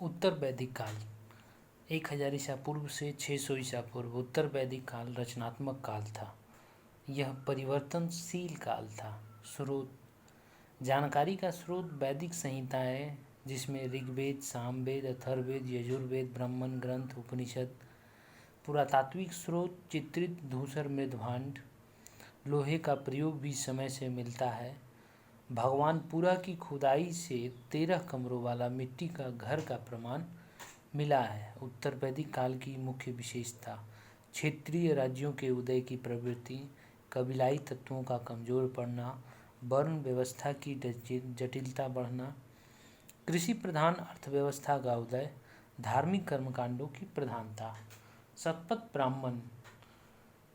उत्तर वैदिक काल 1000 ईसा पूर्व से 600 ईसा पूर्व उत्तर वैदिक काल रचनात्मक काल था। यह परिवर्तनशील काल था। स्रोत: जानकारी का स्रोत वैदिक संहिताएं, जिसमें ऋग्वेद, सामवेद, अथर्ववेद, यजुर्वेद, ब्राह्मण ग्रंथ, उपनिषद। पुरातात्विक स्रोत: चित्रित धूसर मृदभांड। लोहे का प्रयोग भी समय से मिलता है। भगवानपुरा की खुदाई से 13 कमरों वाला मिट्टी का घर का प्रमाण मिला है। उत्तर वैदिक काल की मुख्य विशेषता: क्षेत्रीय राज्यों के उदय की प्रवृत्ति, कबीलाई तत्वों का कमजोर पड़ना, वर्ण व्यवस्था की जटिलता बढ़ना, कृषि प्रधान अर्थव्यवस्था का उदय, धार्मिक कर्मकांडों की प्रधानता। शतपथ ब्राह्मण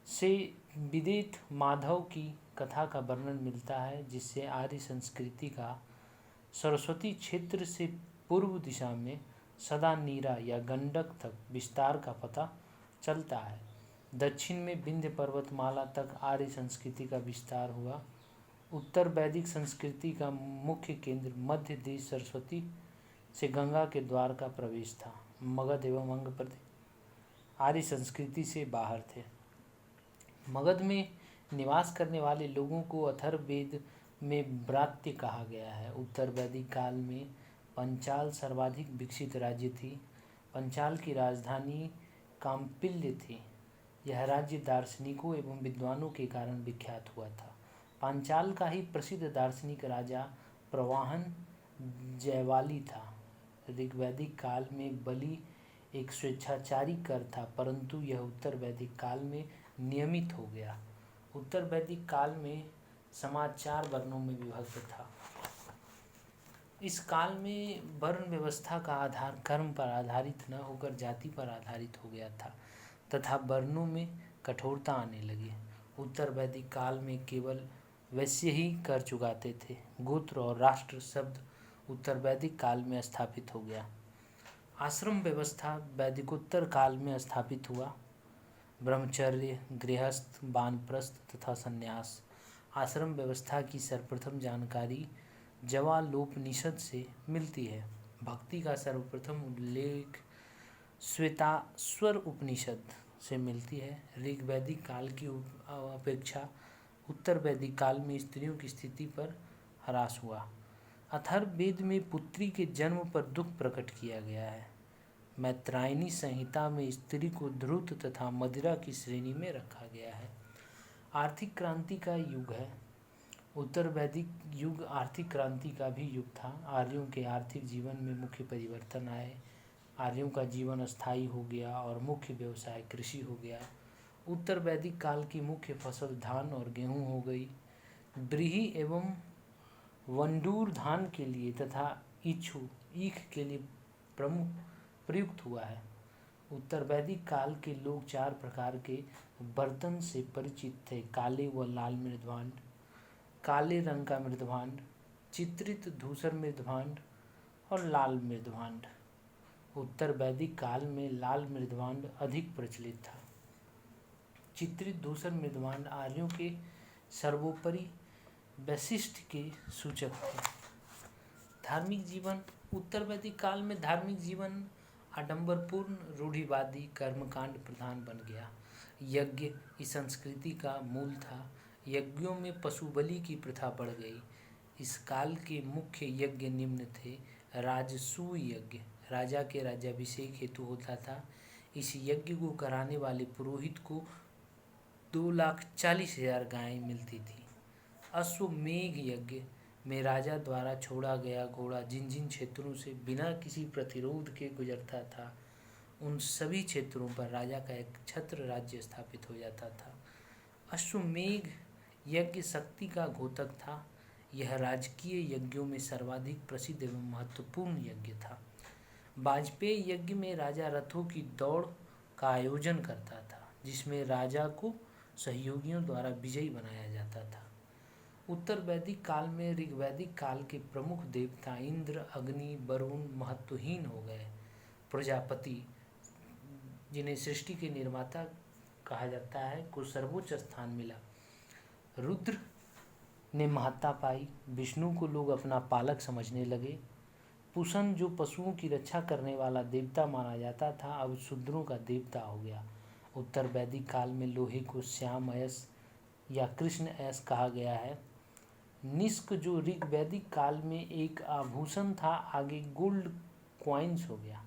से विदेत माधव की कथा का वर्णन मिलता है, जिससे आर्य संस्कृति का सरस्वती क्षेत्र से पूर्व दिशा में सदा नीरा या गंडक तक विस्तार का पता चलता है। दक्षिण में विंध्य पर्वतमाला तक आर्य संस्कृति का विस्तार हुआ। उत्तर वैदिक संस्कृति का मुख्य केंद्र मध्य देश सरस्वती से गंगा के द्वार का प्रवेश था। मगध एवं अंग प्रदेश आर्य संस्कृति से बाहर थे। मगध में निवास करने वाले लोगों को अथर्ववेद में ब्रात्य कहा गया है। उत्तर वैदिक काल में पंचाल सर्वाधिक विकसित राज्य थी। पंचाल की राजधानी काम्पिल्य थी। यह राज्य दार्शनिकों एवं विद्वानों के कारण विख्यात हुआ था। पांचाल का ही प्रसिद्ध दार्शनिक राजा प्रवाहन जयवाली था। ऋग्वैदिक काल में बलि एक स्वेच्छाचारी कर था, परंतु यह उत्तर वैदिक काल में नियमित हो गया। उत्तर वैदिक काल में समाज 4 वर्णों में विभक्त था। इस काल में वर्ण व्यवस्था का आधार कर्म पर आधारित न होकर जाति पर आधारित हो गया था तथा वर्णों में कठोरता आने लगी। उत्तर वैदिक काल में केवल वैश्य ही कर चुकाते थे। गोत्र और राष्ट्र शब्द उत्तर वैदिक काल में स्थापित हो गया। आश्रम व्यवस्था वैदिकोत्तर काल में स्थापित हुआ। ब्रह्मचर्य, गृहस्थ, वानप्रस्थ तथा संन्यास। आश्रम व्यवस्था की सर्वप्रथम जानकारी जवालोपनिषद से मिलती है। भक्ति का सर्वप्रथम उल्लेख श्वेताश्वर उपनिषद से मिलती है। ऋग्वैदिक काल की अपेक्षा उत्तर वैदिक काल में स्त्रियों की स्थिति पर ह्रास हुआ। अथर्ववेद में पुत्री के जन्म पर दुख प्रकट किया गया है। मैत्रायणी संहिता में स्त्री को ध्रुत तथा मदिरा की श्रेणी में रखा गया है। आर्थिक क्रांति का युग है। उत्तर वैदिक युग आर्थिक क्रांति का भी युग था। आर्यों के आर्थिक जीवन में मुख्य परिवर्तन आए। आर्यों का जीवन अस्थायी हो गया और मुख्य व्यवसाय कृषि हो गया। उत्तर वैदिक काल की मुख्य फसल धान और गेहूं हो गई। व्रीहि एवं वंडूर धान के लिए तथा इच्छु ईख के लिए प्रयुक्त हुआ है। उत्तर वैदिक काल के लोग 4 प्रकार के बर्तन से परिचित थे: काले व लाल मृदभांड, काले रंग का मृदभांड, चित्रित धूसर मृदभांड और लाल मृदभांड। उत्तर वैदिक काल में लाल मृदभांड अधिक प्रचलित था। चित्रित धूसर मृदभांड आर्यों के सर्वोपरि वैशिष्ट के सूचक थे। धार्मिक जीवन उत्तर वैदिक काल में धार्मिक जीवन आडंबरपूर्ण, रूढ़िवादी, कर्मकांड प्रधान बन गया। यज्ञ इस संस्कृति का मूल था। यज्ञों में पशु बलि की प्रथा बढ़ गई। इस काल के मुख्य यज्ञ निम्न थे: राजसूय यज्ञ राजा के राज्याभिषेक हेतु होता था। इस यज्ञ को कराने वाले पुरोहित को 2,40,000 गायें मिलती थी। अश्वमेध यज्ञ में राजा द्वारा छोड़ा गया घोड़ा जिन जिन क्षेत्रों से बिना किसी प्रतिरोध के गुजरता था, उन सभी क्षेत्रों पर राजा का एक छत्र राज्य स्थापित हो जाता था। अश्वमेध यज्ञ शक्ति का घोतक था। यह राजकीय यज्ञों में सर्वाधिक प्रसिद्ध एवं महत्वपूर्ण यज्ञ था। वाजपेयी यज्ञ में राजा रथों की दौड़ का आयोजन करता था, जिसमें राजा को सहयोगियों द्वारा विजयी बनाया जाता था। उत्तर वैदिक काल में ऋग्वैदिक काल के प्रमुख देवता इंद्र, अग्नि, वरुण महत्वहीन हो गए। प्रजापति, जिन्हें सृष्टि के निर्माता कहा जाता है, को सर्वोच्च स्थान मिला। रुद्र ने महत्ता पाई। विष्णु को लोग अपना पालक समझने लगे। पुसन जो पशुओं की रक्षा करने वाला देवता माना जाता था अब शूद्रों का देवता हो गया। उत्तर वैदिक काल में लोहे को श्याम अयस या कृष्ण अयस कहा गया है। निष्क जो ऋग्वैदिक काल में एक आभूषण था आगे गोल्ड क्वाइंस हो गया।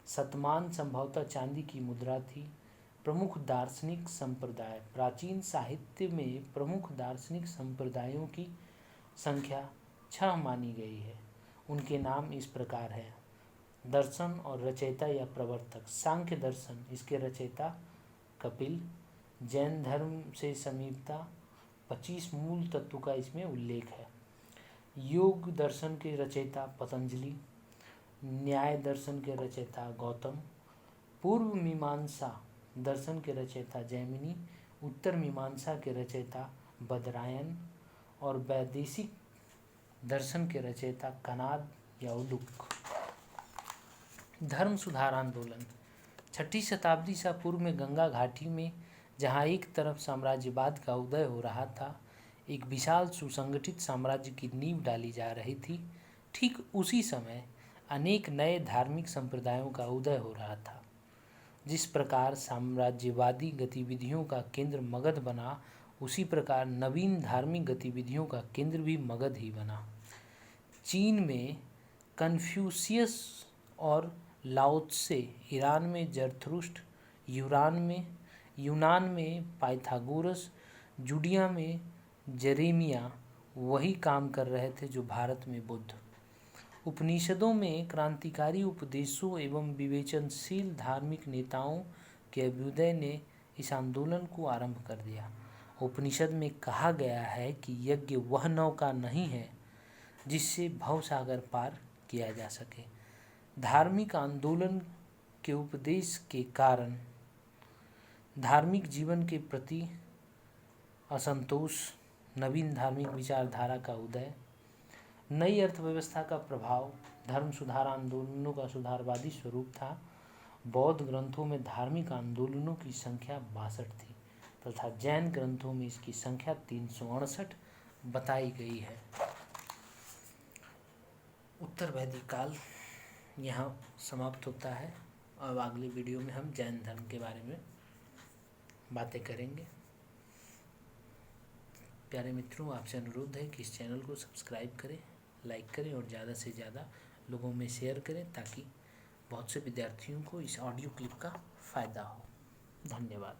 शतमान संभवतः चांदी की मुद्रा थी। प्रमुख दार्शनिक संप्रदाय प्राचीन साहित्य में प्रमुख दार्शनिक संप्रदायों की संख्या 6 मानी गई है। उनके नाम इस प्रकार है। दर्शन और रचयिता या प्रवर्तक सांख्य दर्शन, इसके रचयिता कपिल। जैन धर्म से समीपता 25 मूल तत्व का इसमें उल्लेख है। योग दर्शन के रचयिता पतंजलि। न्याय दर्शन के रचयिता गौतम। पूर्व मीमांसा दर्शन के रचयिता जैमिनी। उत्तर मीमांसा के रचयिता बदरायन और वैदेशिक दर्शन के रचयिता कनाद या उलुक। धर्म सुधार आंदोलन 6ठी शताब्दी ईसा पूर्व में गंगा घाटी में जहाँ एक तरफ साम्राज्यवाद का उदय हो रहा था, एक विशाल सुसंगठित साम्राज्य की नींव डाली जा रही थी, ठीक उसी समय अनेक नए धार्मिक संप्रदायों का उदय हो रहा था। जिस प्रकार साम्राज्यवादी गतिविधियों का केंद्र मगध बना, उसी प्रकार नवीन धार्मिक गतिविधियों का केंद्र भी मगध ही बना। चीन में कन्फ्यूशियस और लाओत्से, ईरान में जरथुस्ट्र, यूनान में पाइथागोरस, जूडिया में जेरेमिया वही काम कर रहे थे जो भारत में बुद्ध। उपनिषदों में क्रांतिकारी उपदेशों एवं विवेचनशील धार्मिक नेताओं के अभ्युदय ने इस आंदोलन को आरंभ कर दिया। उपनिषद में कहा गया है कि यज्ञ वह नौका नहीं है जिससे भवसागर पार किया जा सके। धार्मिक आंदोलन के उपदेश के कारण धार्मिक जीवन के प्रति असंतोष, नवीन धार्मिक विचारधारा का उदय, नई अर्थव्यवस्था का प्रभाव, धर्म सुधार आंदोलनों का सुधारवादी स्वरूप था। बौद्ध ग्रंथों में धार्मिक आंदोलनों की संख्या 62 थी तथा जैन ग्रंथों में इसकी संख्या 368 बताई गई है। उत्तर वैदिक काल यहाँ समाप्त होता है। अब अगली वीडियो में हम जैन धर्म के बारे में बातें करेंगे। प्यारे मित्रों, आपसे अनुरोध है कि इस चैनल को सब्सक्राइब करें, लाइक करें और ज़्यादा से ज़्यादा लोगों में शेयर करें ताकि बहुत से विद्यार्थियों को इस ऑडियो क्लिप का फ़ायदा हो। धन्यवाद।